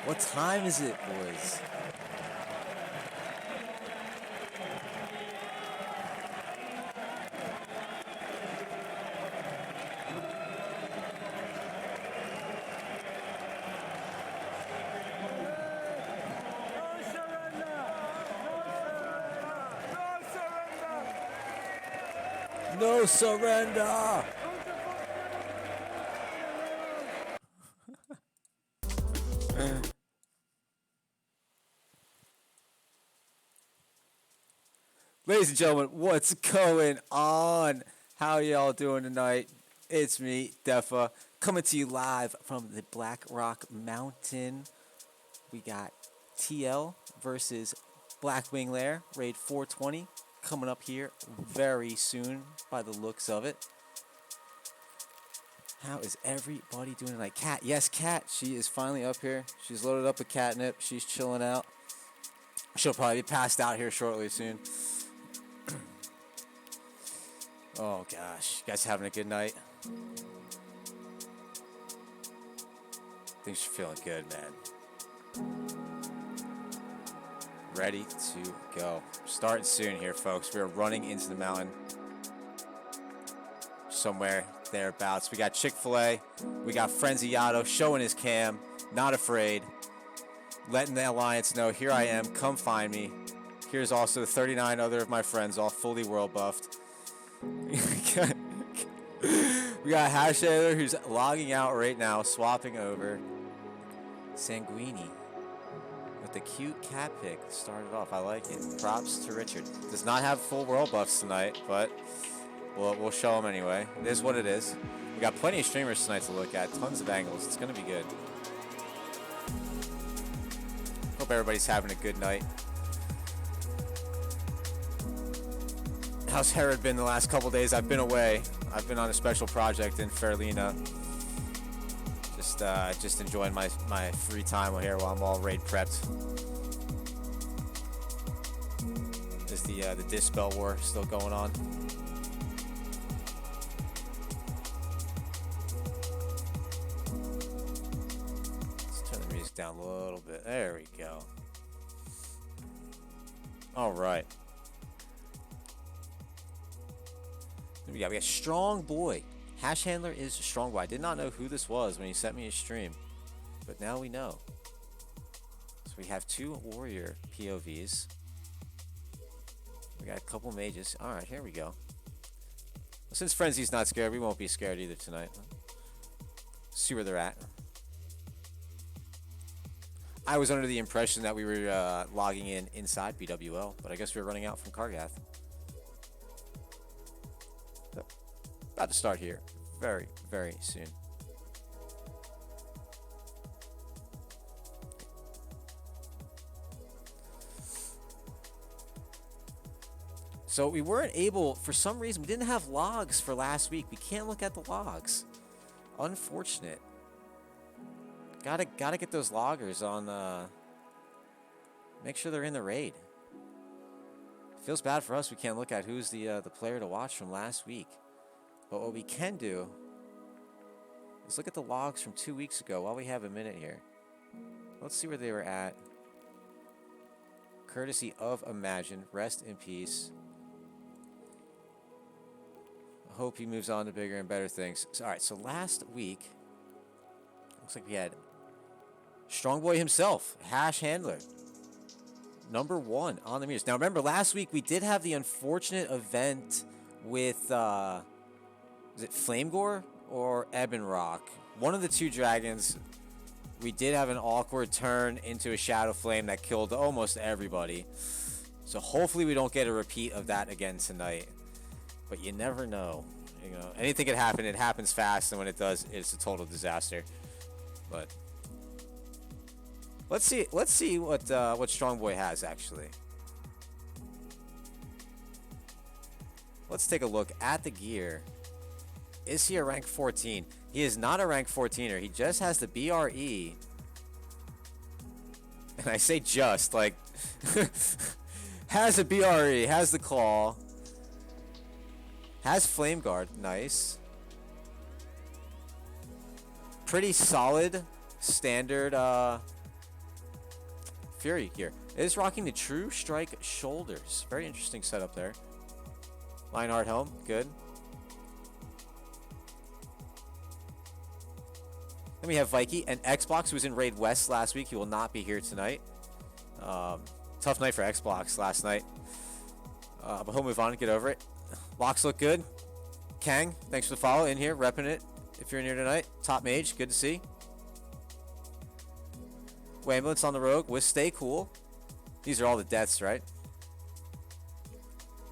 What time is it, boys? No surrender! Ladies and gentlemen, what's going on? How y'all doing tonight? It's me, Defa, coming to you live from the Black Rock Mountain. We got TL versus Blackwing Lair, raid 420, coming up here very soon by the looks of it. How is everybody doing tonight? Cat, yes, Cat, she is finally up here. She's loaded up with catnip. She's chilling out. She'll probably be passed out here shortly soon. Oh gosh, you guys having a good night? Things are feeling good, man. Ready to go. Starting soon here, folks. We're running into the mountain. Somewhere thereabouts. We got Chick-fil-A. We got Frenzy Yato showing his cam. Not afraid. Letting the alliance know, here I am. Come find me. Here's also 39 other of my friends, all fully world buffed. We got Hashtagler, who's logging out right now, swapping over. Sanguini with the cute cat pic started off. I like it. Props to Richard. Does not have full world buffs tonight, but we'll show him anyway. It is what it is. We got plenty of streamers tonight to look at. Tons of angles. It's going to be good. Hope everybody's having a good night. How's Herod been the last couple days? I've been away. I've been on a special project in Fairlina. Just enjoying my free time here while I'm all raid prepped. Is the Dispel War still going on? Let's turn the music down a little bit. There we go. All right. We got Strong Boy. Hash Handler is Strong Boy. I did not know who this was when he sent me a stream, but now we know. So we have two warrior POVs. We got a couple mages. All right, here we go. Well, since Frenzy's not scared, we won't be scared either tonight. See where they're at. I was under the impression that we were logging in inside BWL, but I guess we were running out from Kargath. About to start here very, very soon. So we weren't able, for some reason, we didn't have logs for last week. We can't look at the logs. Unfortunate. Gotta get those loggers on, make sure they're in the raid. Feels bad for us we can't look at who's the player to watch from last week. But what we can do is look at the logs from 2 weeks ago while we have a minute here. Let's see where they were at. Courtesy of Imagine. Rest in peace. I hope he moves on to bigger and better things. So, all right, so last week, looks like we had Strong Boy himself, Hash Handler. #1 on the meters. Now remember, last week we did have the unfortunate event with... is it Flamegore or Ebon Rock? One of the two dragons. We did have an awkward turn into a Shadow Flame that killed almost everybody. So hopefully we don't get a repeat of that again tonight. But you never know. You know, anything could happen. It happens fast, and when it does, it's a total disaster. But let's see what Strong Boy has actually. Let's take a look at the gear. Is he a rank 14? He is not a rank 14er. He just has the BRE. And I say just, like, has a BRE, has the claw, has Flame Guard. Nice. Pretty solid standard Fury gear. It is rocking the True Strike shoulders. Very interesting setup there. Lionheart helm, good. Then we have Vikey and Xbox, who was in Raid West last week. He will not be here tonight. Tough night for Xbox last night. But he'll move on and get over it. Locks look good. Kang, thanks for the follow in here, repping it. If you're in here tonight, top mage, good to see. Ambulance on the rogue with Stay Cool. These are all the deaths, right?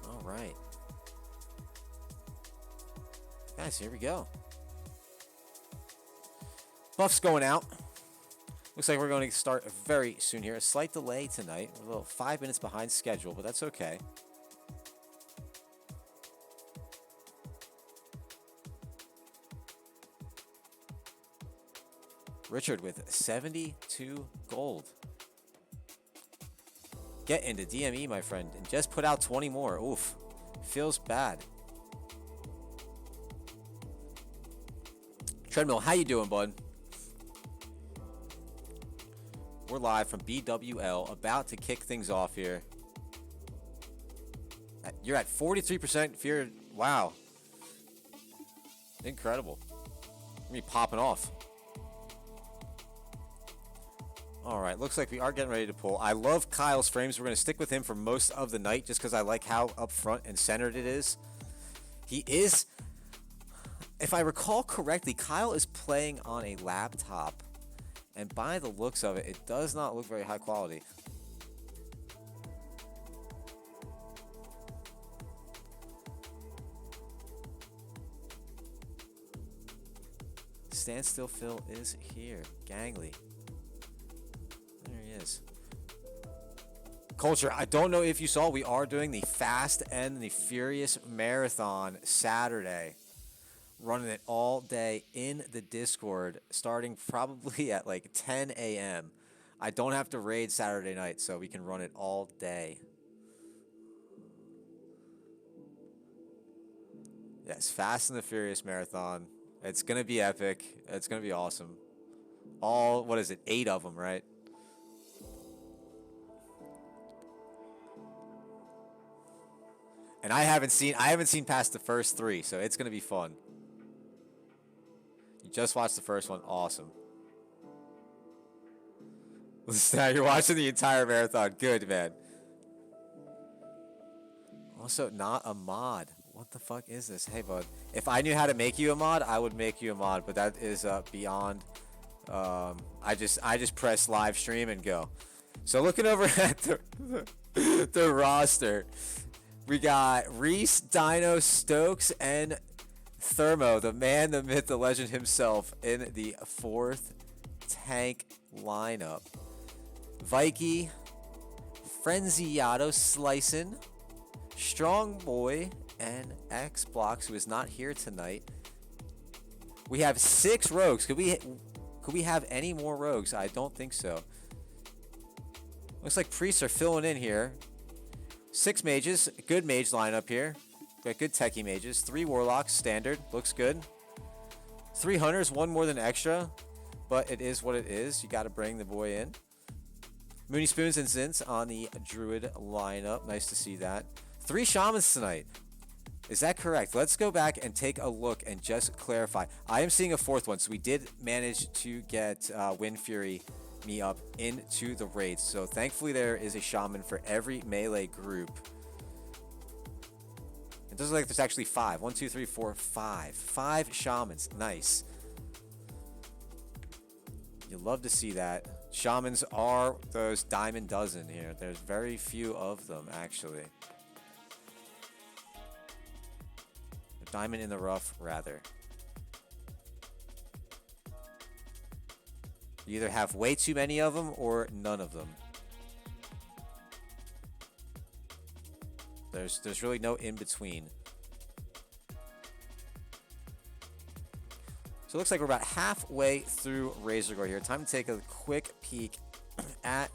All right. Guys, here we go. Buff's going out. Looks like we're going to start very soon here. A slight delay tonight. We're a little 5 minutes behind schedule, but that's okay. Richard with 72 gold. Get into DME, my friend, and just put out 20 more. Oof. Feels bad. Treadmill, how you doing, bud? We're live from BWL, about to kick things off here. You're at 43% fear. Wow. Incredible. Me popping off. All right, looks like we are getting ready to pull. I love Kyle's frames. We're going to stick with him for most of the night just because I like how up front and centered it is. He is, if I recall correctly, Kyle is playing on a laptop. And by the looks of it, it does not look very high quality. Standstill Phil is here. Gangly. There he is. Culture, I don't know if you saw, we are doing the Fast and the Furious Marathon Saturday. Running it all day in the Discord, starting probably at like 10 a.m. I don't have to raid Saturday night, so we can run it all day. Yes, Fast and the Furious Marathon. It's going to be epic. It's going to be awesome. All, what is it, 8 of them, right? And I haven't seen past the first 3, so it's going to be fun. You just watched the first one, awesome. You're watching the entire marathon, good, man. Also, not a mod. What the fuck is this? Hey, bud. If I knew how to make you a mod, I would make you a mod, but that is beyond. I just press live stream and go. So looking over at the roster, we got Reese, Dino, Stokes, and Thermo, the man, the myth, the legend himself, in the 4th tank lineup. Vikey, Frenziato slicing, Strong Boy, and X Blocks, who is not here tonight. We have 6 rogues. Could we have any more rogues? I don't think so. Looks like priests are filling in here. 6 mages, good mage lineup here. Got good techie mages. 3 warlocks, standard, looks good. 3 hunters, 1 more than extra, but it is what it is. You got to bring the boy in. Mooney Spoons and Zints on the druid lineup. Nice to see that. 3 shamans tonight. Is that correct? Let's go back and take a look and just clarify. I am seeing a 4th one, so we did manage to get Wind Fury me up into the raids. So thankfully there is a shaman for every melee group. It doesn't look like there's actually 5. 1, 2, 3, 4, 5. 5 shamans. Nice. You love to see that. Shamans are those diamond dozen here. There's very few of them, actually. Diamond in the rough, rather. You either have way too many of them or none of them. There's really no in between. So it looks like we're about halfway through Razor Gore here. Time to take a quick peek at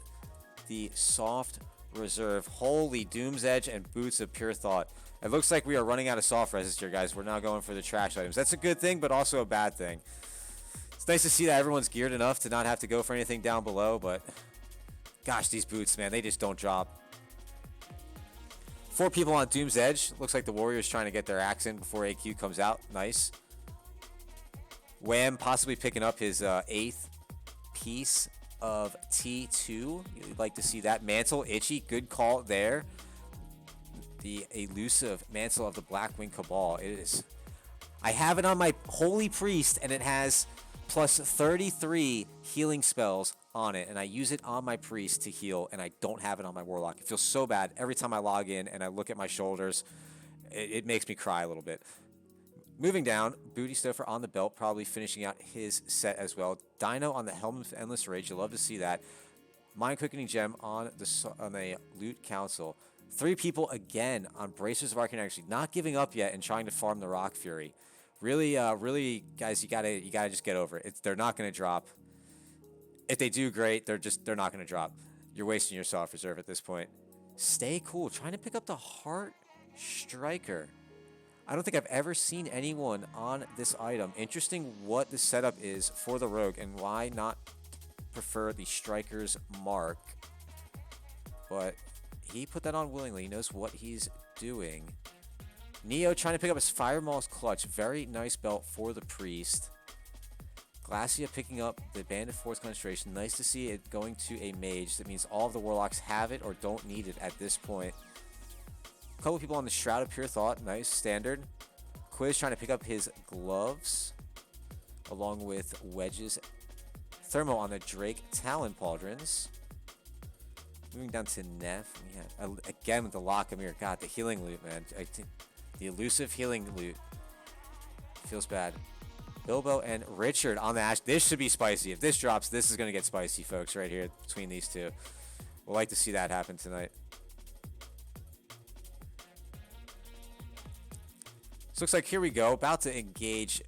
the soft reserve. Holy Doom's Edge and Boots of Pure Thought. It looks like we are running out of soft resist here, guys. We're now going for the trash items. That's a good thing, but also a bad thing. It's nice to see that everyone's geared enough to not have to go for anything down below, but Gosh, these boots, man, they just don't drop. 4 people on Doom's Edge. Looks like the Warriors trying to get their axe in before AQ comes out. Nice. Wham possibly picking up his 8th piece of T2. You'd like to see that. Mantle, Itchy, good call there. The elusive Mantle of the Blackwing Cabal. It is. I have it on my Holy Priest, and it has plus 33 healing spells on it, and I use it on my Priest to heal, and I don't have it on my Warlock. It feels so bad every time I log in and I look at my shoulders. It makes me cry a little bit. Moving down, Booty Stuffer on the belt, probably finishing out his set as well. Dino on the Helm of Endless Rage. You love to see that. Mind Quickening Gem on the Loot Council. 3 people again on Bracers of Arcane Energy, not giving up yet and trying to farm the Rock Fury. Really, guys, you gotta just get over it. They're not gonna drop. If they do, great. They're not gonna drop. You're wasting your soft reserve at this point. Stay cool. Trying to pick up the Heart Striker. I don't think I've ever seen anyone on this item. Interesting what the setup is for the Rogue and why not prefer the Striker's mark. But he put that on willingly. He knows what he's doing. Neo trying to pick up his Fire Maul's Clutch. Very nice belt for the Priest. Glacia picking up the Bandit Force Concentration. Nice to see it going to a Mage. That means all of the Warlocks have it or don't need it at this point. A couple people on the Shroud of Pure Thought. Nice. Standard. Quiz trying to pick up his gloves. Along with Wedge's Thermo on the Drake Talon Pauldrons. Moving down to Neff. Yeah, again with the Lockamir. God, the healing loot, man. The elusive healing loot. Feels bad. Bilbo and Richard on the Ash. This should be spicy. If this drops, this is going to get spicy, folks, right here between these two. We'll like to see that happen tonight. So looks like here we go. About to engage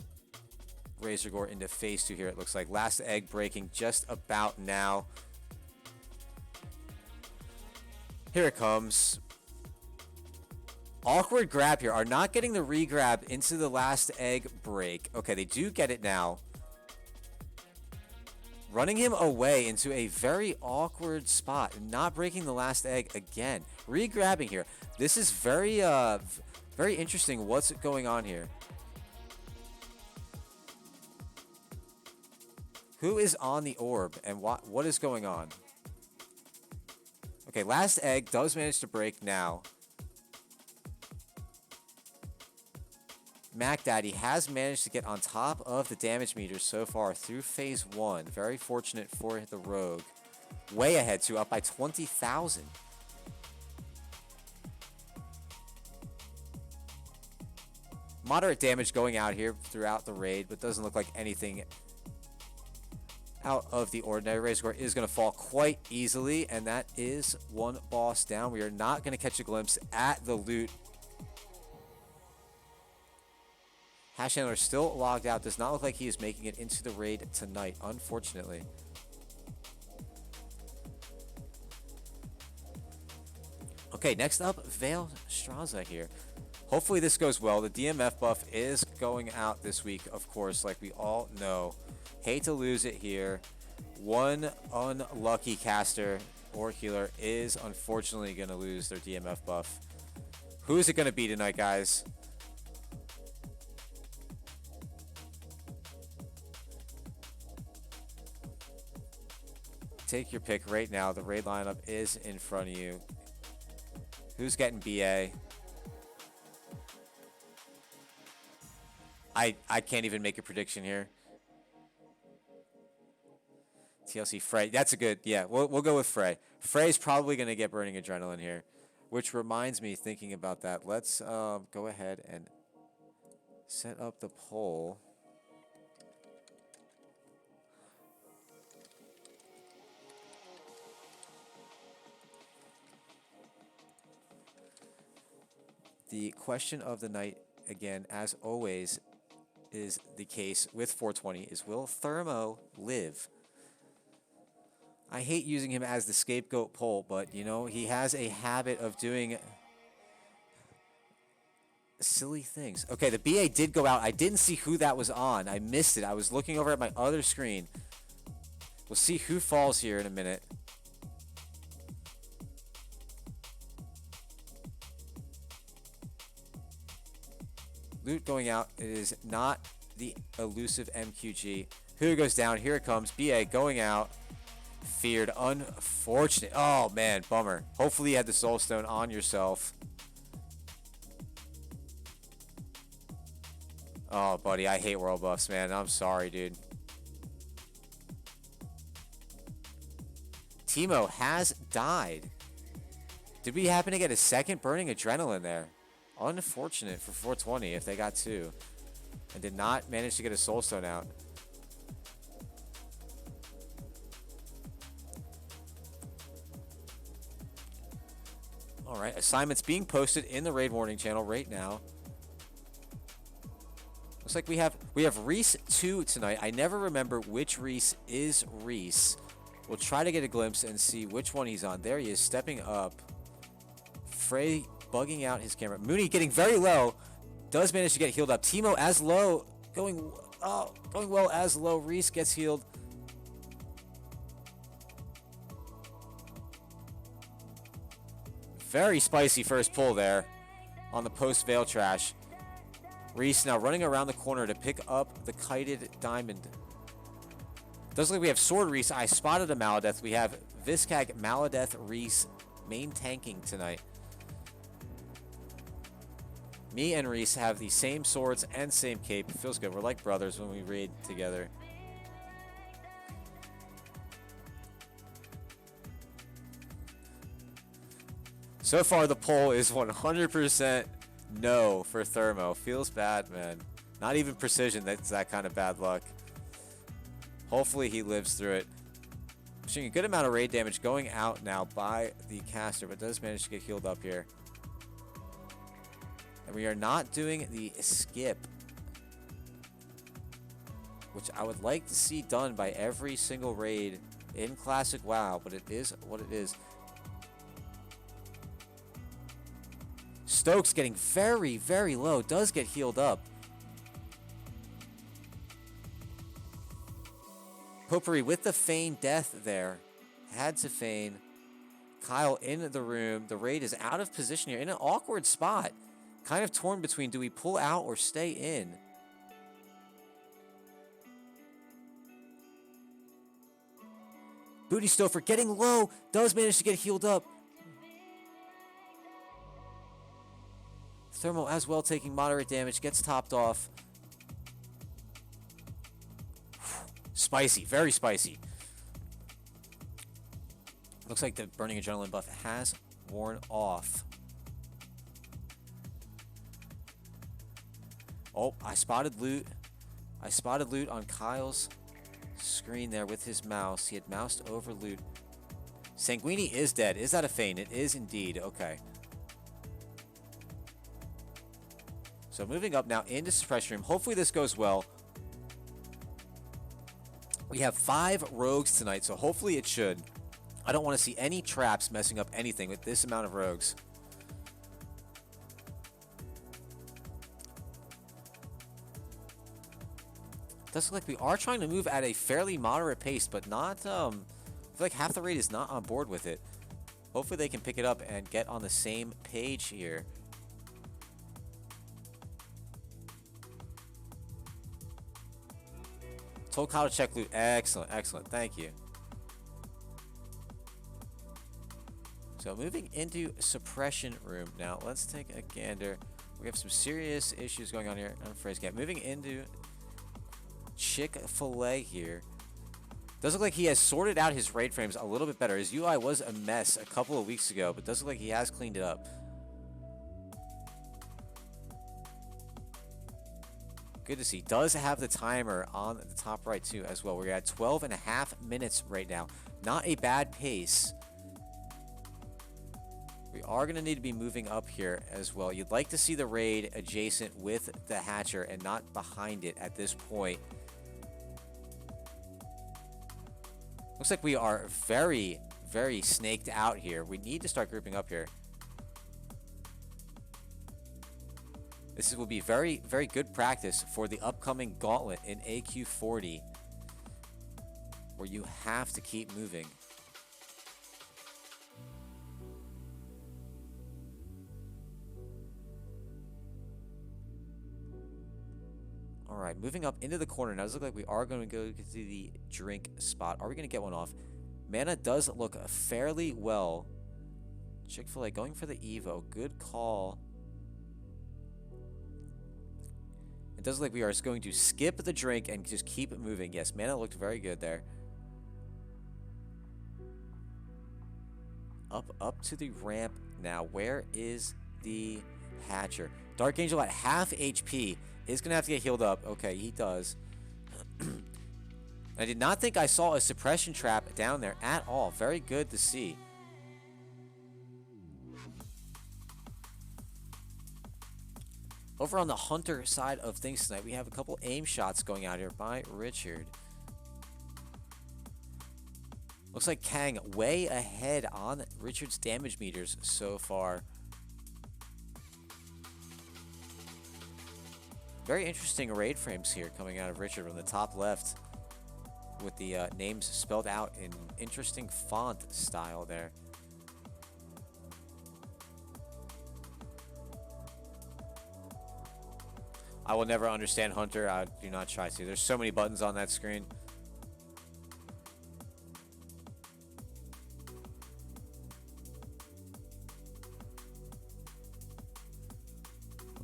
Razor Gore into phase 2 here, it looks like. Last egg breaking just about now. Here it comes. Awkward grab here. Are not getting the re-grab into the last egg break. Okay, they do get it now. Running him away into a very awkward spot. Not breaking the last egg again. Re-grabbing here. This is very interesting what's going on here. Who is on the orb and what is going on? Okay, last egg does manage to break now. Mac Daddy has managed to get on top of the damage meter so far through phase 1. Very fortunate for the Rogue. Way ahead too, up by 20,000. Moderate damage going out here throughout the raid, but doesn't look like anything out of the ordinary. Razor Gore is going to fall quite easily, and that is one boss down. We are not going to catch a glimpse at the loot. Hash Handler still logged out. Does not look like he is making it into the raid tonight, unfortunately. Okay, next up, Vale Straza here. Hopefully this goes well. The DMF buff is going out this week, of course, like we all know. Hate to lose it here. One unlucky caster or healer is unfortunately going to lose their DMF buff. Who is it going to be tonight, guys? Take your pick right now. The raid lineup is in front of you. Who's getting BA? I can't even make a prediction here. TLC Frey. That's a good, yeah, we'll go with Frey. Frey's probably going to get Burning Adrenaline here, which reminds me, thinking about that, let's go ahead and set up the poll. The question of the night, again, as always, is the case with 420, is will Thermo live? I hate using him as the scapegoat poll, but, you know, he has a habit of doing silly things. Okay, the BA did go out. I didn't see who that was on. I missed it. I was looking over at my other screen. We'll see who falls here in a minute. Loot going out. It is not the elusive MQG. Who goes down? Here it comes. BA going out. Feared. Unfortunate. Oh, man. Bummer. Hopefully you had the Soul Stone on yourself. Oh, buddy. I hate world buffs, man. I'm sorry, dude. Teemo has died. Did we happen to get a second burning adrenaline there? Unfortunate for 420 if they got two. And did not manage to get a Soul Stone out. Alright, assignments being posted in the raid warning channel right now. Looks like we have Reese 2 tonight. I never remember which Reese is Reese. We'll try to get a glimpse and see which one he's on. There he is, stepping up. Frey bugging out his camera. Mooney getting very low. Does manage to get healed up. Teemo as low. Going well as low. Reese gets healed. Very spicy first pull there on the post Veil Trash. Reese now running around the corner to pick up the kited diamond. Does look like we have Sword Reese. I spotted a Maladeth. We have Viscag, Maladeth, Reese main tanking tonight. Me and Reese have the same swords and same cape. It feels good. We're like brothers when we raid together. So far, the poll is 100% no for Thermo. Feels bad, man. Not even Precision. That's that kind of bad luck. Hopefully, he lives through it. Pushing a good amount of raid damage going out now by the caster, but does manage to get healed up here. And we are not doing the skip, which I would like to see done by every single raid in Classic WoW, but it is what it is. Stokes getting very, very low. Does get healed up. Potpourri with the feign death there. Had to feign. Kyle in the room. The raid is out of position here. In an awkward spot. Kind of torn between do we pull out or stay in. Booty Stouffer getting low. Does manage to get healed up. Thermo as well taking moderate damage. Gets topped off. Spicy. Very spicy. Looks like the Burning Adrenaline buff has worn off. Oh, I spotted loot. I spotted loot on Kyle's screen there with his mouse. He had moused over loot. Sanguini is dead. Is that a feign? It is indeed. Okay. So moving up now into Suppression Room. Hopefully this goes well. We have 5 rogues tonight, so hopefully it should. I don't want to see any traps messing up anything with this amount of rogues. Does look like we are trying to move at a fairly moderate pace, but not, I feel like half the raid is not on board with it. Hopefully they can pick it up and get on the same page here. Told Kyle to check loot. Excellent, excellent. Thank you. So moving into Suppression Room now. Let's take a gander. We have some serious issues going on here on Phrase Camp. Moving into Chick-fil-A here. Does look like he has sorted out his raid frames a little bit better. His UI was a mess a couple of weeks ago, but does look like he has cleaned it up. Good to see. Does have the timer on the top right too as well. We're at 12.5 minutes right now. Not a bad pace. We are going to need to be moving up here as well. You'd like to see the raid adjacent with the Hatcher and not behind it at this point. Looks like we are very, very snaked out here. We need to start grouping up here. This will be very, very good practice for the upcoming gauntlet in AQ40, where you have to keep moving. right, moving up into the corner. Now, it looks like we are going to go to the drink spot. Are we going to get one off? Mana does look fairly well. Chick-fil-A going for the Evo. Good call. It does look like we are going to skip the drink and just keep it moving. Yes, mana looked very good there. Up to the ramp now. Where is the Hatcher? Dark Angel at half HP is going to have to get healed up. Okay, he does. I did not think I saw a suppression trap down there at all. Very good to see. Over on the Hunter side of things tonight, we have a couple aim shots going out here by Richard. Looks like Kang way ahead on Richard's damage meters so far. Very interesting raid frames here coming out of Richard from the top left with the names spelled out in interesting font style there. I will never understand Hunter. I do not try to. There's so many buttons on that screen.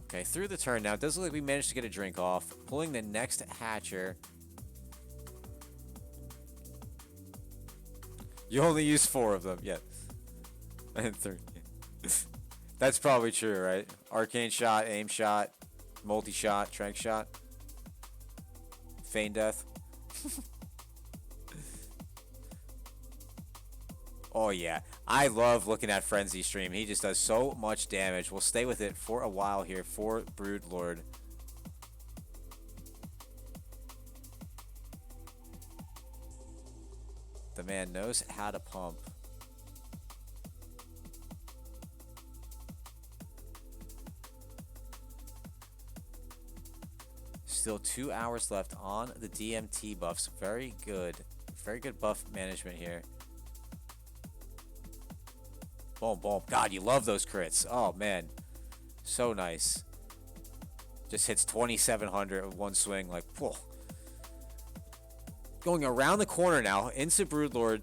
Okay, through the turn now. It does look like we managed to get a drink off. Pulling the next Hatcher. You only use 4 of them. Yeah. And 3. That's probably true, right? Arcane shot, aim shot, multi-shot, trank shot. Feign death. Oh, yeah. I love looking at Frenzy stream. He just does so much damage. We'll stay with it for a while here for Broodlord. The man knows how to pump. Still 2 hours left on the DMT buffs. Very good. Very good buff management here. Boom, boom. God, you love those crits. Oh, man. So nice. Just hits 2,700 with one swing. Like, whoa. Going around the corner now into Broodlord.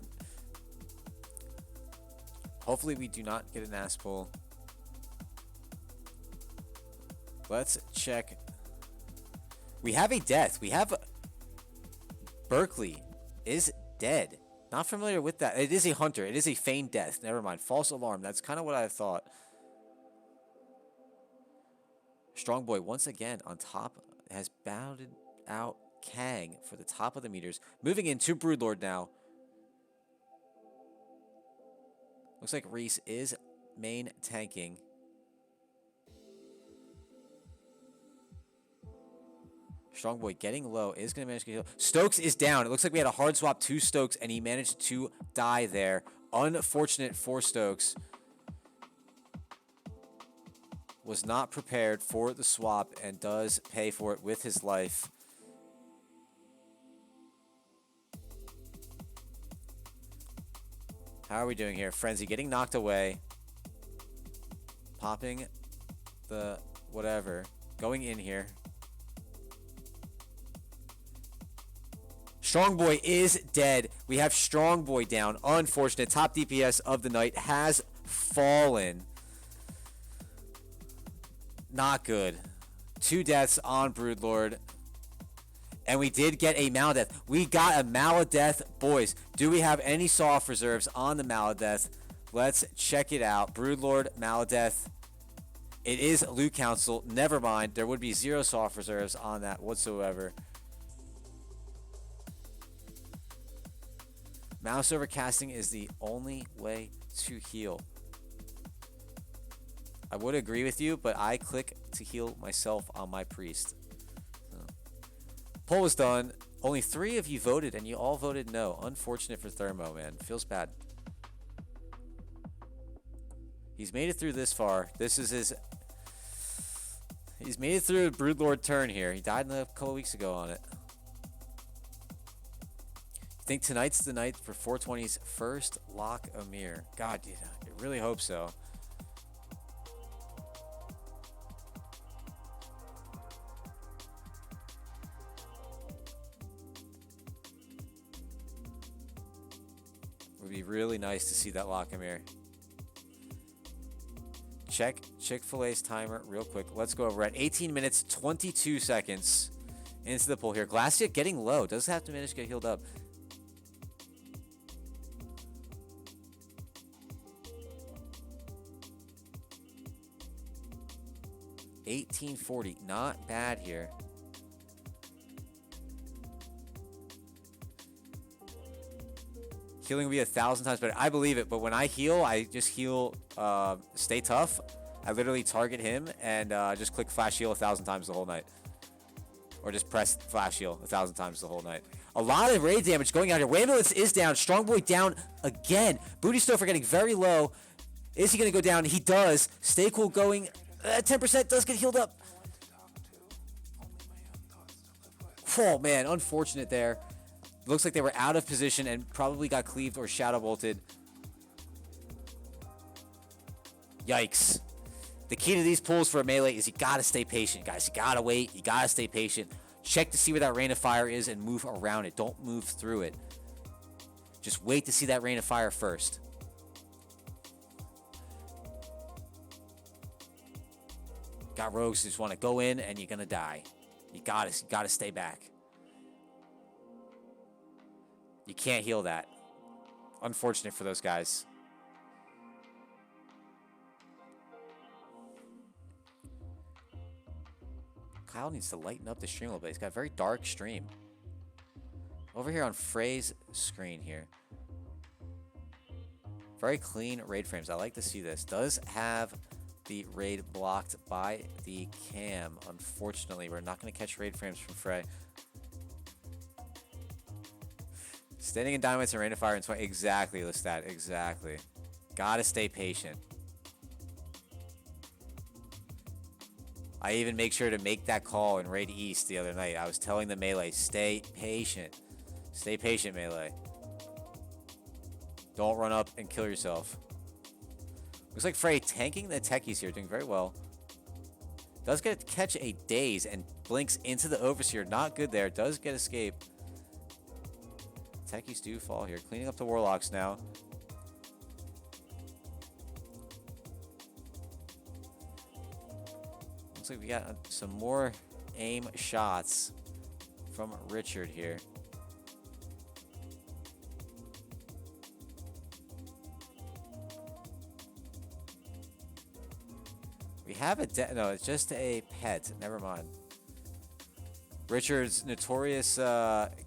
Hopefully we do not get an ass pull. Let's check. We have a death. We have Berkeley is dead. Not familiar with that. It is a Hunter. It is a feigned death. Never mind. False alarm. That's kind of what I thought. Strongboy once again on top has bounded out Kang for the top of the meters. Moving into Broodlord now. Looks like Reese is main tanking. Strongboy getting low is going to manage to get healed. Stokes is down. It looks like we had a hard swap to Stokes, and he managed to die there. Unfortunate for Stokes. Was not prepared for the swap and does pay for it with his life. How are we doing here? Frenzy getting knocked away. Popping the whatever. Going in here. Strongboy is dead. We have Strongboy down. Unfortunate. Top DPS of the night has fallen. Not good. 2 deaths on Broodlord. And we did get a Maladeth. We got a Maladeth, boys. Do we have any soft reserves on the Maladeth? Let's check it out. Broodlord, Maladeth. It is Loot Council. Never mind. There would be 0 soft reserves on that whatsoever. Mouse over casting is the only way to heal. I would agree with you, but I click to heal myself on my priest. So. Poll was done. Only 3 of you voted, and you all voted no. Unfortunate for Thermo, man. Feels bad. He's made it through this far. This is his... He's made it through a Broodlord turn here. He died a couple weeks ago on it. I think tonight's the night for 420's first lock Amir. God, dude, I really hope so. really nice to see that Lockamere. Check Chick-fil-A's timer real quick. Let's go over at 18 minutes, 22 seconds into the pull here. Glacia getting low. Does have to manage to get healed up. $18.40. Not bad here. Healing will be 1,000 times better. I believe it, but when I heal, I just heal stay tough. I literally target him and just click flash heal 1,000 times the whole night. Or just press flash heal 1,000 times the whole night. A lot of raid damage going out here. Wambulance is down. Strongboy down again. Booty Stoffer getting very low. Is he going to go down? He does. Stay Cool going 10%. Does get healed up. Oh, man. Unfortunate there. Looks like they were out of position and probably got cleaved or shadow bolted. Yikes. The key to these pulls for a melee is you gotta stay patient, guys. You gotta wait. You gotta stay patient. Check to see where that rain of fire is and move around it. Don't move through it. Just wait to see that rain of fire first. Got rogues who just want to go in and you're gonna die. You gotta stay back. You can't heal that. Unfortunate for those guys. Kyle needs to lighten up the stream a little bit. He's got a very dark stream. Over here on Frey's screen here. Very clean raid frames. I like to see this. Does have the raid blocked by the cam. Unfortunately, we're not going to catch raid frames from Frey. Standing in Dynamites and Rain of Fire in 20. Exactly, Lestat. Exactly. Gotta stay patient. I even make sure to make that call in Raid East the other night. I was telling the melee, stay patient. Stay patient, melee. Don't run up and kill yourself. Looks like Frey tanking the techies here, doing very well. Does get to catch a daze and blinks into the Overseer. Not good there. Does get escape. Techies do fall here. Cleaning up the Warlocks now. Looks like we got some more aim shots from Richard here. We have a no, it's just a pet. Never mind. Richard's notorious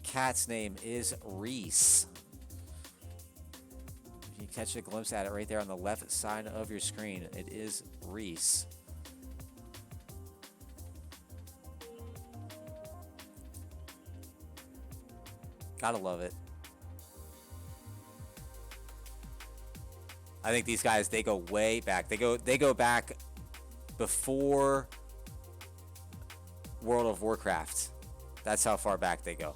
cat's name is Reese. If you catch a glimpse at it right there on the left side of your screen, it is Reese. Gotta love it. I think these guys, they go way back. They go back before World of Warcraft. That's how far back they go.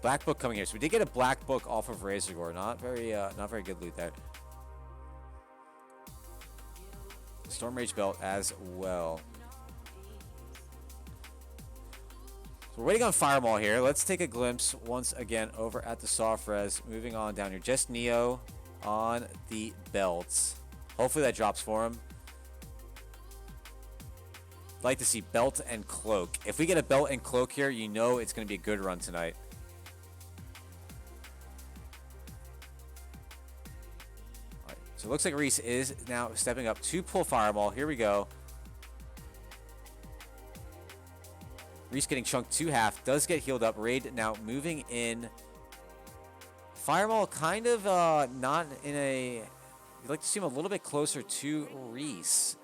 Black Book coming here. So we did get a Black Book off of Razorgore. Not very good loot there. Storm Rage Belt as well. So we're waiting on Fireball here. Let's take a glimpse once again over at the soft res. Moving on down here. Just Neo on the belts. Hopefully that drops for him. Like to see belt and cloak. If we get a belt and cloak here, you know it's going to be a good run tonight. All right, so it looks like Reese is now stepping up to pull Fireball. Here we go. Reese getting chunked to half. Does get healed up. Raid now moving in. Fireball kind of not in a... You'd like to see him a little bit closer to Reese.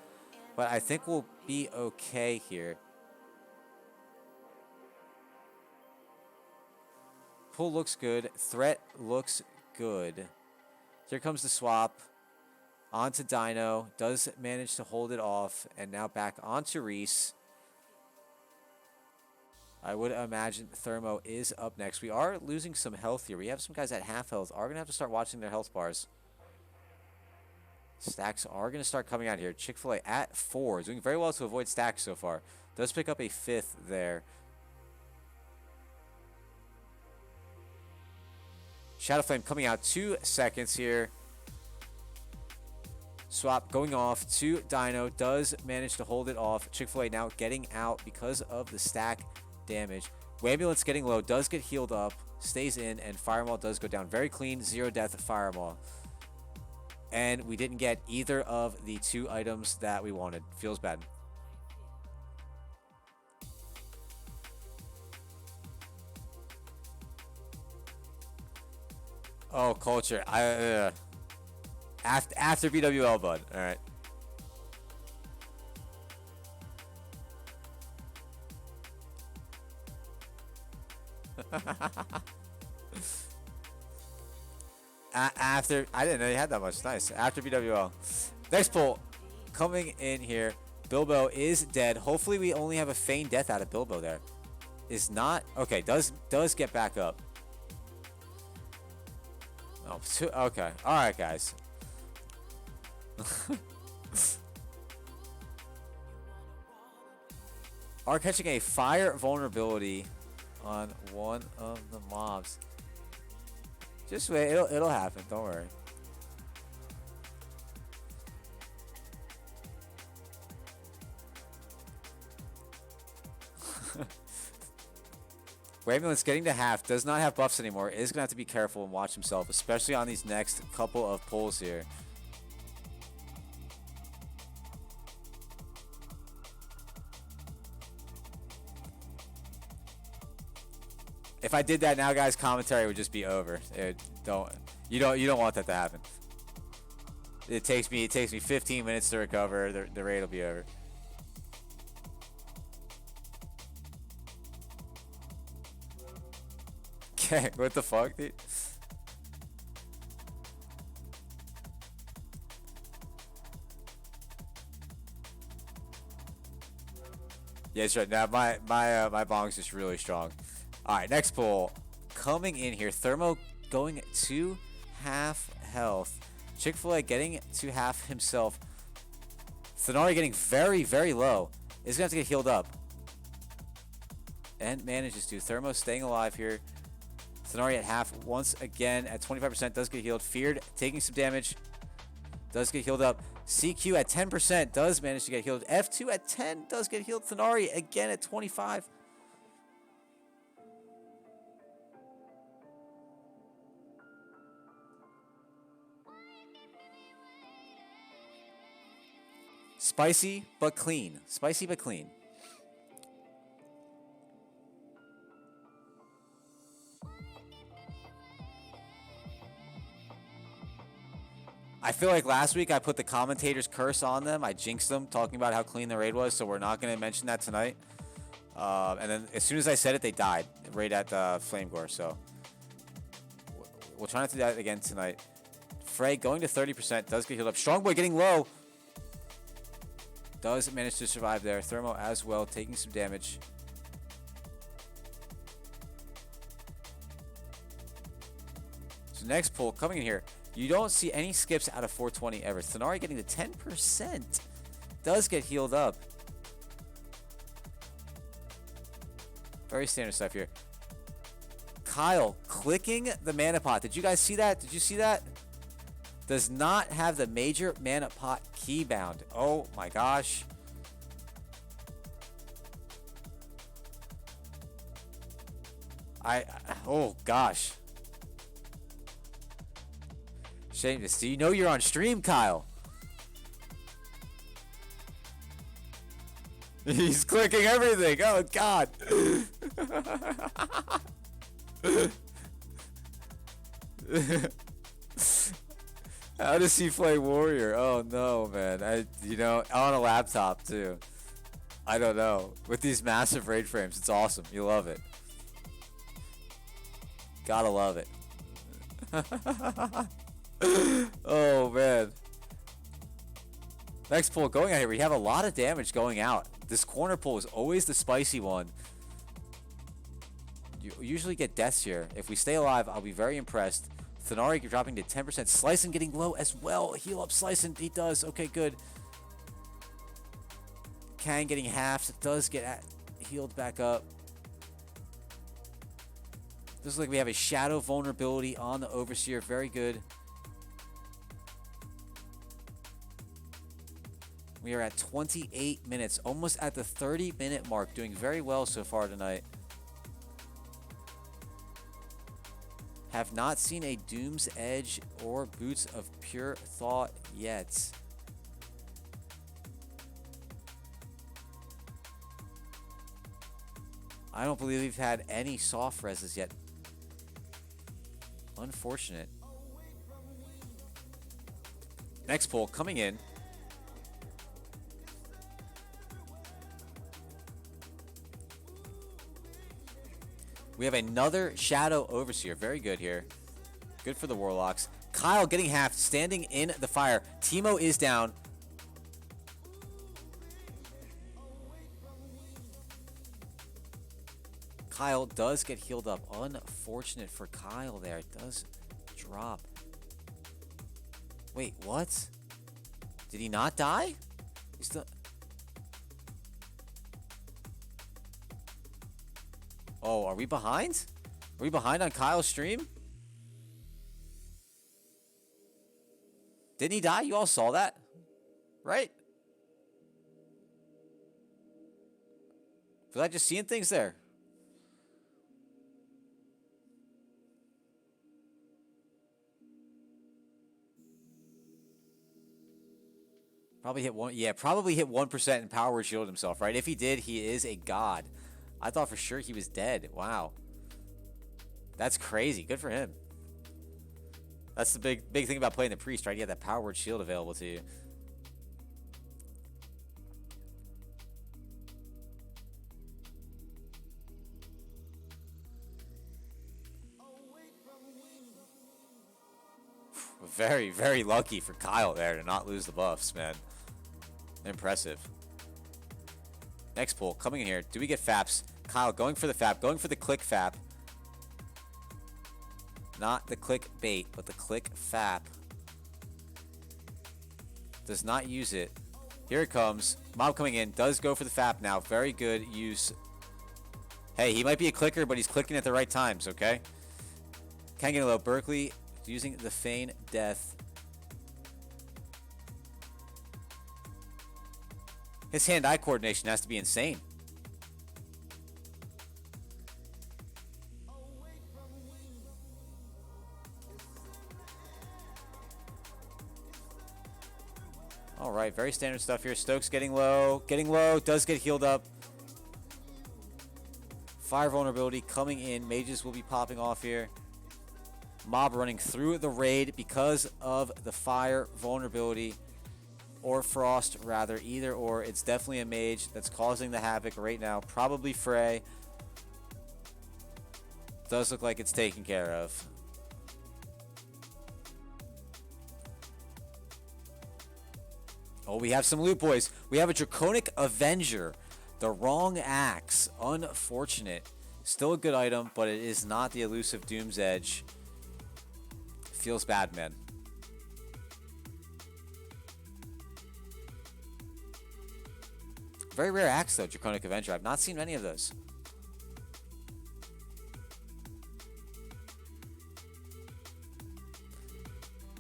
But I think we'll be okay here. Pull looks good. Threat looks good. Here comes the swap. Onto Dino. Does manage to hold it off. And now back onto Reese. I would imagine Thermo is up next. We are losing some health here. We have some guys at half health. Are going to have to start watching their health bars. Stacks are going to start coming out here. Chick-fil-A at 4. Doing very well to avoid stacks so far. Does pick up a 5th there. Shadow Flame coming out 2 seconds here. Swap going off to Dino. Does manage to hold it off. Chick-fil-A now getting out because of the stack damage. Wambulance getting low. Does get healed up. Stays in. And Firemaw does go down. Very clean. 0 death Firemaw. And we didn't get either of the 2 items that we wanted. Feels bad. Oh, culture. After BWL, bud. All right. After, I didn't know you had that much. Nice. After BWL. Next pull. Coming in here. Bilbo is dead. Hopefully we only have a feigned death out of Bilbo there. Is not. Okay, does get back up. Oh, okay. All right, guys. Are catching a fire vulnerability on one of the mobs. Just wait, it'll happen. Don't worry. Wambulance getting to half, does not have buffs anymore, is going to have to be careful and watch himself, especially on these next couple of pulls here. If I did that now, guys, commentary would just be over. You don't want that to happen. It takes me 15 minutes to recover. The raid will be over. Okay, what the fuck, dude? Yeah, that's right. Now my bong's just really strong. All right, next pull coming in here. Thermo going to half health. Chick-fil-A getting to half himself. Thenari getting very, very low. Is gonna have to get healed up. And manages to. Thermo staying alive here. Thenari at half once again at 25%. Does get healed. Feared taking some damage. Does get healed up. CQ at 10% does manage to get healed. F2 at 10 does get healed. Thenari again at 25. Spicy but clean. Spicy but clean. I feel like last week I put the commentator's curse on them. I jinxed them talking about how clean the raid was, so we're not going to mention that tonight. And then as soon as I said it, they died right at Flame Gore. So we'll try not to do that again tonight. Frey going to 30%. Does get healed up. Strongboy getting low. Does manage to survive there. Thermo as well, taking some damage. So next pull coming in here. You don't see any skips out of 420 ever. Thenari getting to 10%. Does get healed up. Very standard stuff here. Kyle clicking the mana pot. Did you guys see that? Did you see that? Does not have the major mana pot key bound. Oh my gosh. Oh gosh. Shame to see. You know you're on stream, Kyle. He's clicking everything. Oh god. How does he play Warrior? Oh no, man. On a laptop too. I don't know. With these massive raid frames, it's awesome. You love it. Gotta love it. Oh man. Next pull going out here. We have a lot of damage going out. This corner pull is always the spicy one. You usually get deaths here. If we stay alive, I'll be very impressed. Thenari dropping to 10%. Slicin getting low as well. Heal up Slicin. He does. Okay, good. Kang getting halved. Does get healed back up. Looks like we have a shadow vulnerability on the Overseer. Very good. We are at 28 minutes, almost at the 30-minute mark. Doing very well so far tonight. Have not seen a Doom's Edge or Boots of Pure Thought yet. I don't believe we've had any soft reses yet. Unfortunate. Next pull coming in. We have another Shadow Overseer. Very good here. Good for the Warlocks. Kyle getting half, standing in the fire. Teemo is down. Kyle does get healed up. Unfortunate for Kyle there. It does drop. Wait, what? Did he not die? He's still... Oh, are we behind? Are we behind on Kyle's stream? Didn't he die? You all saw that, right? Was I just seeing things there? Probably hit one. Yeah, probably hit 1% and power word shielded himself, right? If he did, he is a god. I thought for sure he was dead. Wow. That's crazy. Good for him. That's the big thing about playing the priest, right? You have that power word shield available to you. Very, very lucky for Kyle there to not lose the buffs, man. Impressive. Next pull coming in here. Do we get Faps? Kyle going for the Fap, going for the click Fap. Not the click bait, but the click Fap. Does not use it. Here it comes. Mob coming in. Does go for the Fap now. Very good use. Hey, he might be a clicker, but he's clicking at the right times, okay? Can't get a low. Berkeley using the Feign Death. His hand-eye coordination has to be insane. All right, very standard stuff here. Stokes getting low, does get healed up. Fire vulnerability coming in. Mages will be popping off here. Mob running through the raid because of the fire vulnerability. Or frost, rather. Either or. It's definitely a mage that's causing the havoc right now. Probably Frey. Does look like it's taken care of. Oh, we have some loot, boys. We have a Draconic Avenger. The wrong axe. Unfortunate. Still a good item, but it is not the elusive Doom's Edge. Feels bad, man. Very rare axe, though, Draconic Avenger. I've not seen many of those.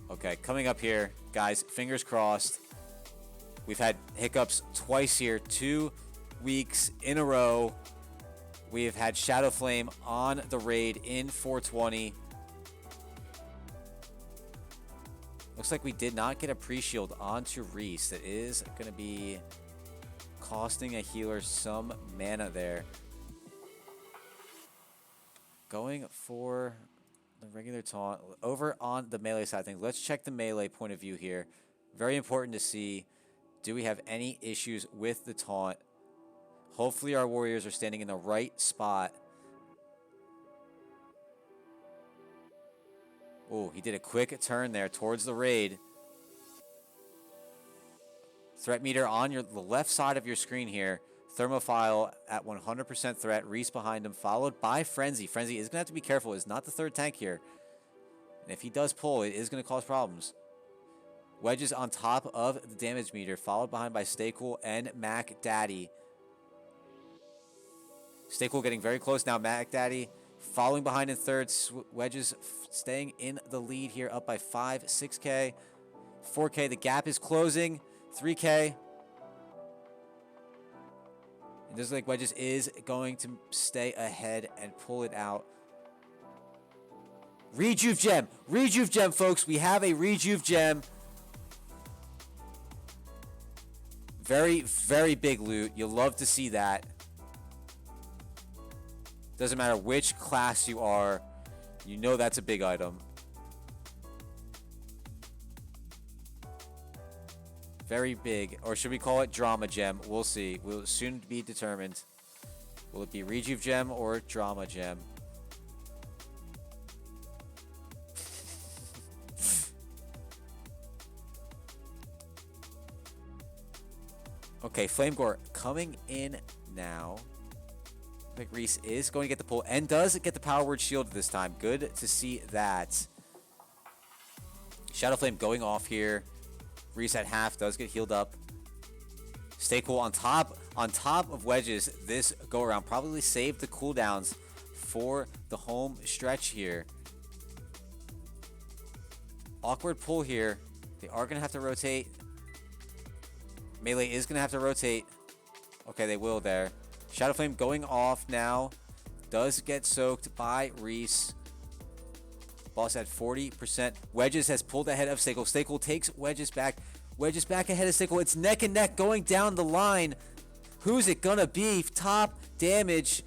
Okay, coming up here, guys, fingers crossed. We've had hiccups twice here, 2 weeks in a row. We have had Shadow Flame on the raid in 420. Looks like we did not get a pre-shield onto Reese. That is going to be costing a healer some mana there. Going for the regular taunt. Over on the melee side of things, let's check the melee point of view here. Very important to see. Do we have any issues with the taunt? Hopefully our warriors are standing in the right spot. Oh, he did a quick turn there towards the raid. Threat meter on the left side of your screen here. Thermophile at 100% threat. Reese behind him, followed by Frenzy. Frenzy is going to have to be careful. It's not the third tank here. And if he does pull, it is going to cause problems. Wedges on top of the damage meter, followed behind by Stay Cool and Mac Daddy. Stay Cool getting very close now. Mac Daddy Following behind in third, Wedges staying in the lead here, up by 5, 6K, 4K. The gap is closing, 3K. It looks like Wedges is going to stay ahead and pull it out. Rejuve gem, folks. We have a Rejuve gem. Very, very big loot. You'll love to see that. Doesn't matter which class you are, you know that's a big item. Very big, or should we call it drama gem? We'll see. Will soon be determined. Will it be Rejuve gem or drama gem? Okay, Flame Gore coming in now. I think Reese is going to get the pull and does get the power word shield this time. Good to see that. Shadow Flame going off here. Reese at half does get healed up. Stay cool on top of Wedges this go around. Probably save the cooldowns for the home stretch here. Awkward pull here. They are going to have to rotate. Melee is going to have to rotate. Okay, they will there. Shadow Flame going off now. Does get soaked by Reese. Boss at 40%. Wedges has pulled ahead of Stakel. Stakel takes Wedges back. Wedges back ahead of Stakel. It's neck and neck going down the line. Who's it gonna be? Top damage.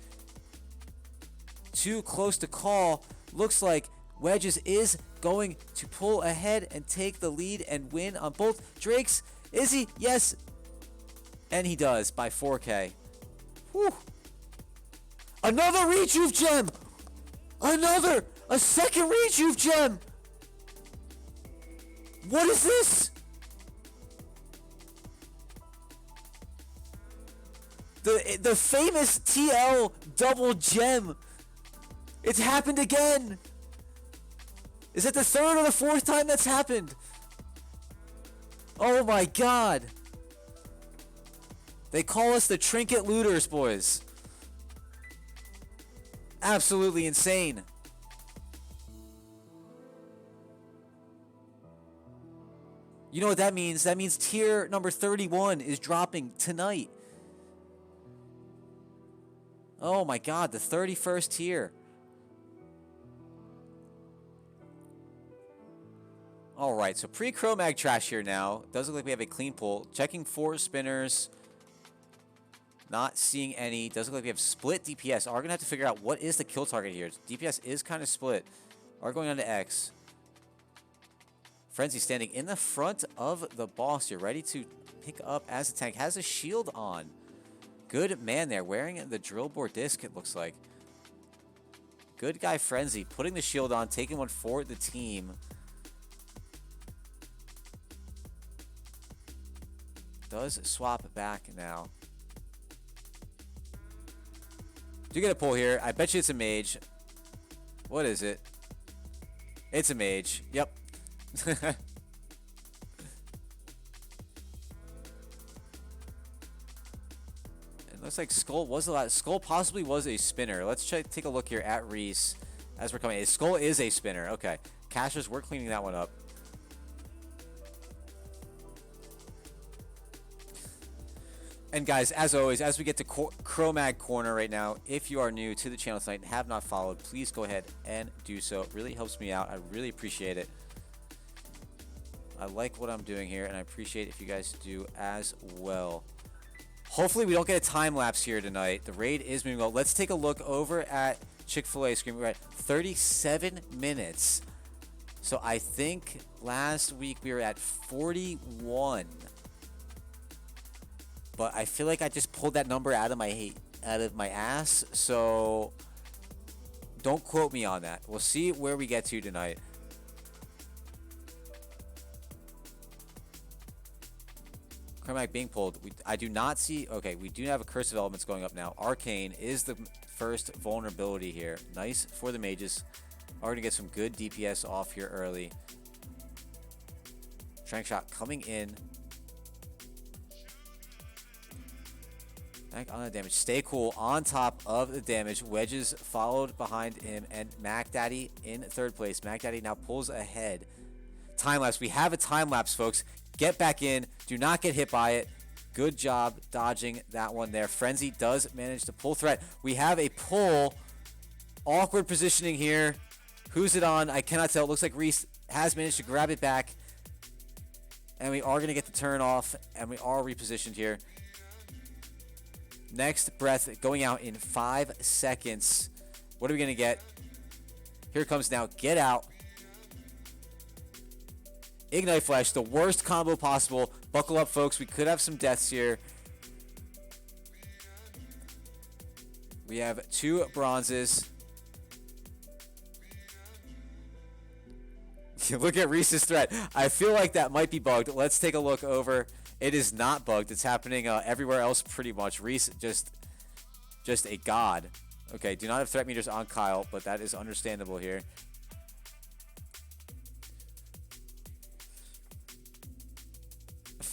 Too close to call. Looks like Wedges is going to pull ahead and take the lead and win on both Drakes. Is he? Yes. And he does by 4K. Whew. Another Rejuve gem! A second Rejuve gem! What is this? The famous TL double gem. It's happened again. Is it the third or the fourth time that's happened? Oh my god. They call us the trinket looters, boys. Absolutely insane. You know what that means? That means tier number 31 is dropping tonight. Oh my god, the 31st tier. Alright, so pre-Chromag trash here now. Does look like we have a clean pull. Checking for spinners. Not seeing any. Does look like we have split DPS. Are going to have to figure out what is the kill target here. DPS is kind of split. Are going on to X. Frenzy standing in the front of the boss here. Ready to pick up as a tank. Has a shield on. Good man there. Wearing the drill bore disc, it looks like. Good guy Frenzy. Putting the shield on. Taking one for the team. Does swap back now. Do get a pull here. I bet you it's a mage. What is it? It's a mage. Yep. It looks like Skull was a lot. Skull possibly was a spinner. Let's take a look here at Reese as we're coming. Skull is a spinner. Okay. Cashers, we're cleaning that one up. And guys, as always, as we get to Chromag Corner right now, if you are new to the channel tonight and have not followed, please go ahead and do so. It really helps me out. I really appreciate it. I like what I'm doing here, and I appreciate if you guys do as well. Hopefully we don't get a time lapse here tonight. The raid is moving well. Let's take a look over at Chick-fil-A screen. We're at 37 minutes. So I think last week we were at 41. But I feel like I just pulled that number out of my ass. So don't quote me on that. We'll see where we get to tonight. Chromag being pulled. I do not see... Okay, we do have a Curse of Elements going up now. Arcane is the first vulnerability here. Nice for the mages. Are going to get some good DPS off here early. Trank shot coming in. Back on the damage. Stay cool on top of the damage. Wedges followed behind him, and Mac Daddy in third place. Mac Daddy now pulls ahead. Time lapse. We have a time lapse, folks. Get back in. Do not get hit by it. Good job dodging that one there. Frenzy does manage to pull threat. We have a pull. Awkward positioning here. Who's it on? I cannot tell. It looks like Reese has managed to grab it back. And we are going to get the turn off, and we are repositioned here. Next breath going out in 5 seconds. What are we going to get? Here it comes now. Get out. Ignite Flash, the worst combo possible. Buckle up, folks. We could have some deaths here. We have 2 bronzes. Look at Reese's threat. I feel like that might be bugged. Let's take a look over. It is not bugged. It's happening everywhere else pretty much. Reese just a god. Okay, do not have threat meters on Kyle, but that is understandable here.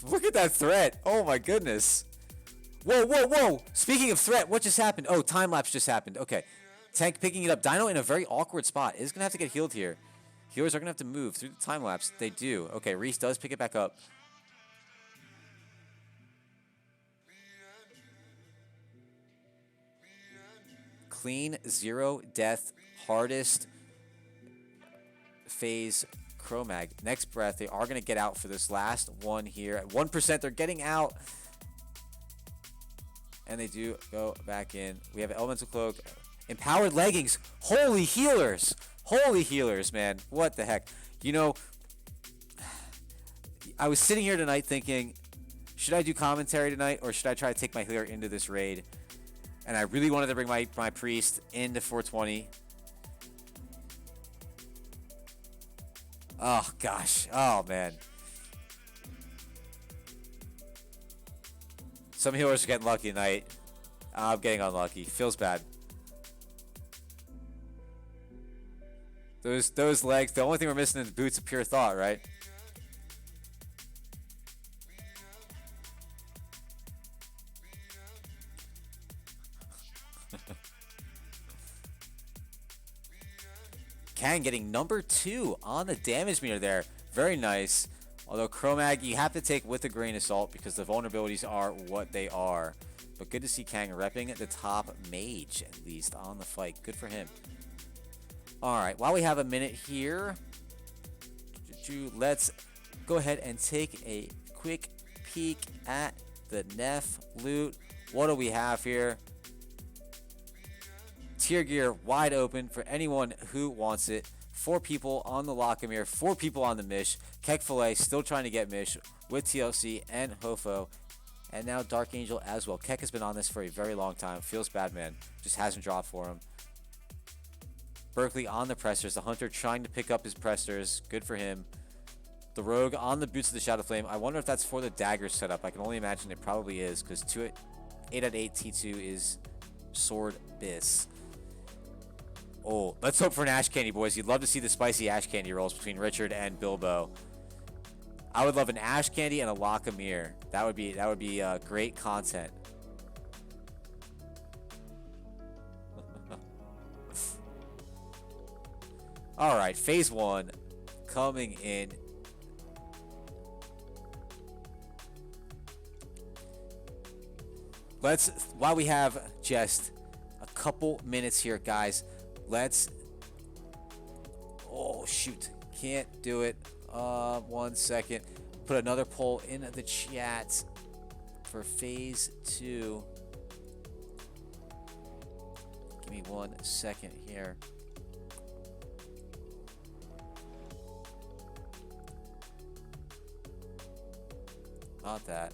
Look at that threat. Oh my goodness. Whoa, whoa, whoa. Speaking of threat, what just happened? Oh, time lapse just happened. Okay. Tank picking it up. Dino in a very awkward spot. Is going to have to get healed here. Healers are going to have to move through the time lapse. They do. Okay, Reese does pick it back up. Clean, 0 death, hardest phase Chromag. Next breath, they are going to get out for this last one here. At 1%, they're getting out. And they do go back in. We have Elemental Cloak. Empowered Leggings. Holy healers. Holy healers, man. What the heck? You know, I was sitting here tonight thinking, should I do commentary tonight or should I try to take my healer into this raid? And I really wanted to bring my priest into 420. Oh, gosh. Oh, man. Some healers are getting lucky tonight. I'm getting unlucky. Feels bad. Those legs, the only thing we're missing is boots of pure thought, right? Kang getting number 2 on the damage meter there. Very nice. Although Chromag, you have to take with a grain of salt because the vulnerabilities are what they are. But good to see Kang repping the top mage, at least, on the fight. Good for him. Alright, while we have a minute here, let's go ahead and take a quick peek at the Neff loot. What do we have here? Tier gear wide open for anyone who wants it. 4 people on the Lockamere, 4 people on the Mish. Kek Filet still trying to get Mish with TLC and Hofo. And now Dark Angel as well. Kek has been on this for a very long time. Feels bad, man. Just hasn't dropped for him. Berkeley on the pressers. The Hunter trying to pick up his pressers. Good for him. The Rogue on the Boots of the Shadow Flame. I wonder if that's for the dagger setup. I can only imagine it probably is because 8 out of 8 T2 is Sword Bis. Oh, let's hope for an Ash Candy, boys. You'd love to see the spicy Ash Candy rolls between Richard and Bilbo. I would love an Ash Candy and a Lockamere. That would be great content. All right, phase 1 coming in. While we have just a couple minutes here, guys, oh shoot, can't do it. 1 second. Put another poll in the chat for phase 2. Give me 1 second here. Not that.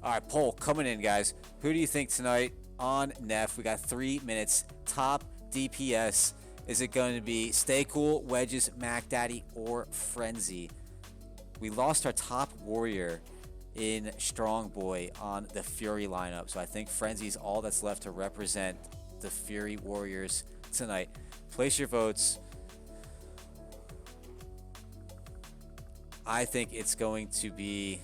All right, poll coming in, guys. Who do you think tonight on Neff? We got 3 minutes. Top DPS. Is it going to be Stay Cool, Wedges, Mac Daddy, or Frenzy? we lost our top warrior in Strong Boy on the Fury lineup. So I think Frenzy's all that's left to represent the Fury Warriors tonight. Place your votes. I think it's going to be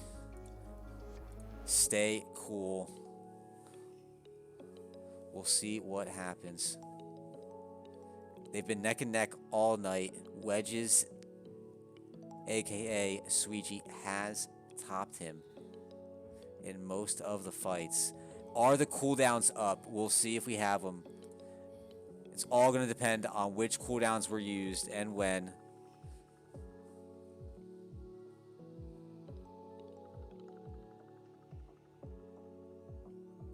Stay Cool. We'll see what happens. They've been neck and neck all night. Wedges, aka Sweegie, has topped him in most of the fights. Are the cooldowns up? We'll see if we have them. It's all going to depend on which cooldowns were used and when.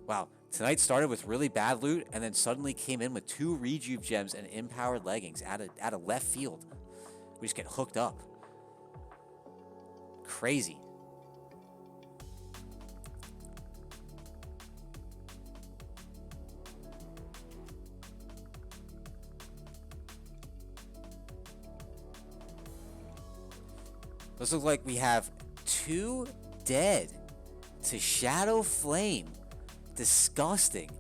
Wow, tonight started with really bad loot and then suddenly came in with 2 rejuve gems and empowered leggings out of left field. We just get hooked up. Crazy. Does look like we have 2 dead to Shadow Flame. Disgusting.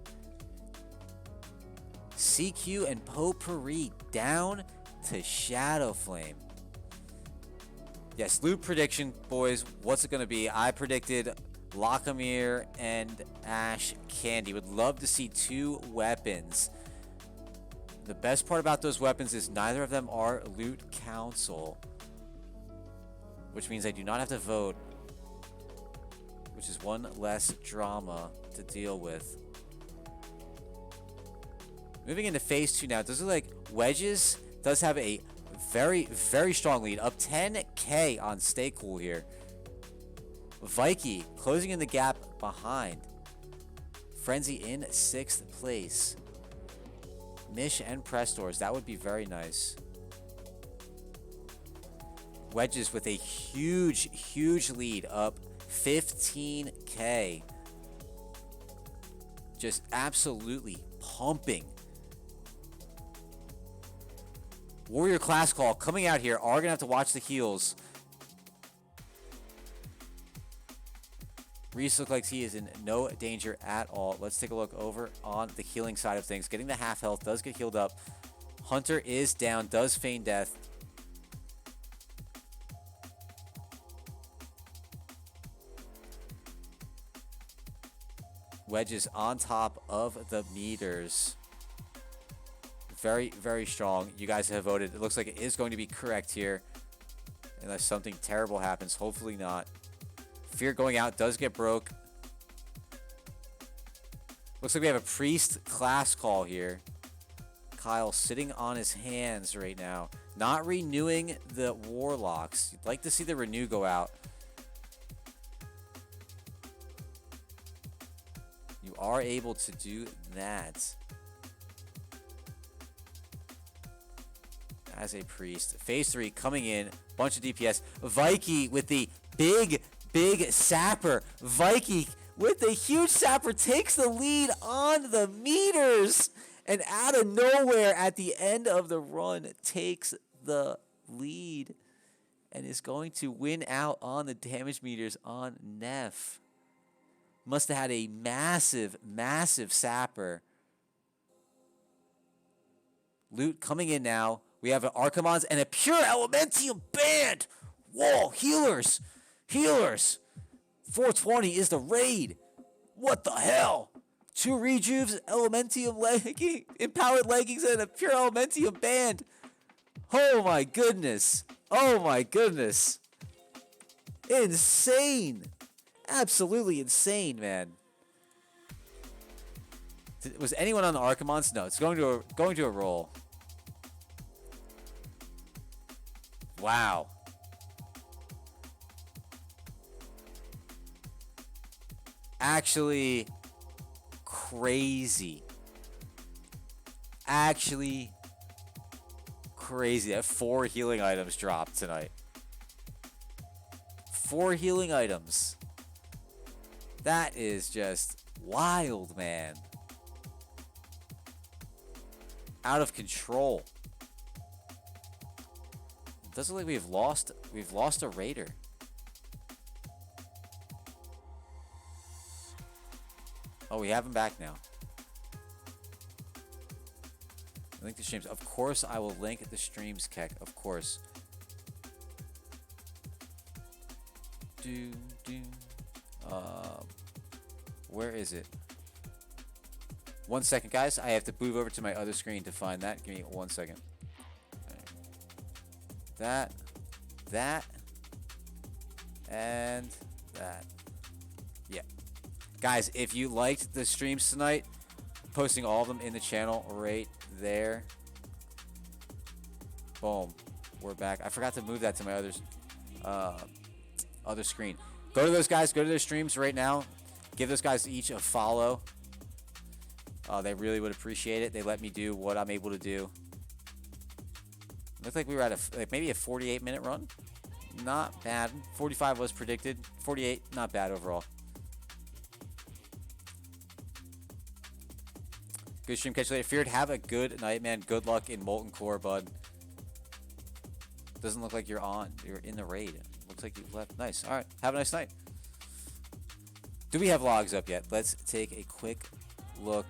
CQ and Potpourri down to Shadow Flame. Yes, loot prediction, boys. What's it going to be? I predicted Lockamere and Ash Candy. Would love to see 2 weapons. The best part about those weapons is neither of them are Loot Council, which means I do not have to vote, which is one less drama to deal with. Moving into phase 2 now. It does look like Wedges does have a very, very strong lead. Up 10k on Stay Cool here. Vikey closing in the gap behind. Frenzy in 6th place. Mish and Prestors. That would be very nice. Wedges with a huge, huge lead, up 15k. Just absolutely pumping. Warrior class call coming out here. Are going to have to watch the heals. Reese looks like he is in no danger at all. Let's take a look over on the healing side of things. Getting the half health, does get healed up. Hunter is down, does feign death. Wedges on top of the meters. Very, very strong. You guys have voted. It looks like it is going to be correct here. Unless something terrible happens. Hopefully not. Fear going out. Does get broke. Looks like we have a priest class call here. Kyle sitting on his hands right now. Not renewing the warlocks. You'd like to see the renew go out. You are able to do that as a priest. Phase 3 coming in. Bunch of DPS. Vikey with the big sapper. Vikey with the huge sapper takes the lead on the meters. And out of nowhere at the end of the run takes the lead. And is going to win out on the damage meters on Neff. Must have had a massive, massive sapper. Loot coming in now. We have an Archimons and a pure Elementium band. Whoa, healers. Healers. 420 is the raid. What the hell? 2 rejuves, Elementium legging, empowered leggings, and a pure Elementium band. Oh my goodness. Oh my goodness. Insane. Absolutely insane, man. Was anyone on the Archimons? No, it's going to a roll. Wow. Actually crazy. Actually crazy. That 4 healing items dropped tonight. 4 healing items. That is just wild, man. Out of control. It doesn't look like we've lost a raider. Oh, we have him back now. Link the streams. Of course, I will link the streams, Keck. Of course. Where is it? 1 second, guys. I have to move over to my other screen to find that. Give me 1 second. That, and that. Yeah. Guys, if you liked the streams tonight, posting all of them in the channel right there. Boom. We're back. I forgot to move that to my other screen. Go to those guys. Go to their streams right now. Give those guys each a follow. They really would appreciate it. They let me do what I'm able to do. Looked like we were at maybe a 48-minute run. Not bad. 45 was predicted. 48, not bad overall. Good stream. Catch you later. Feared, have a good night, man. Good luck in Molten Core, bud. Doesn't look like you're on. You're in the raid. Looks like you left. Nice. All right. Have a nice night. Do we have logs up yet? Let's take a quick look.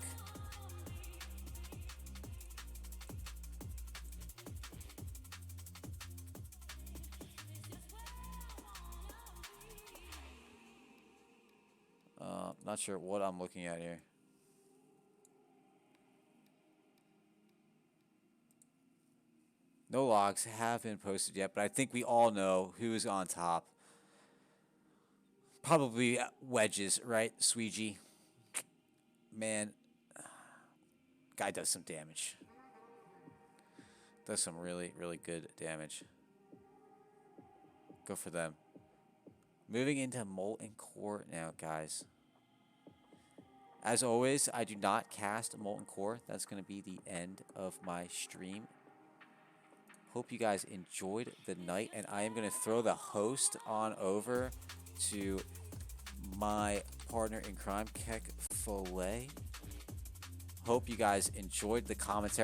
Not sure what I'm looking at here. No logs have been posted yet, but I think we all know who is on top. Probably Wedges, right? Sweegie. Man, guy does some damage. Does some really, really good damage. Go for them. Moving into Molten Core now, guys. As always, I do not cast Molten Core. That's going to be the end of my stream. Hope you guys enjoyed the night, and I am going to throw the host on over to my partner in crime, Keck Follet. Hope you guys enjoyed the commentary.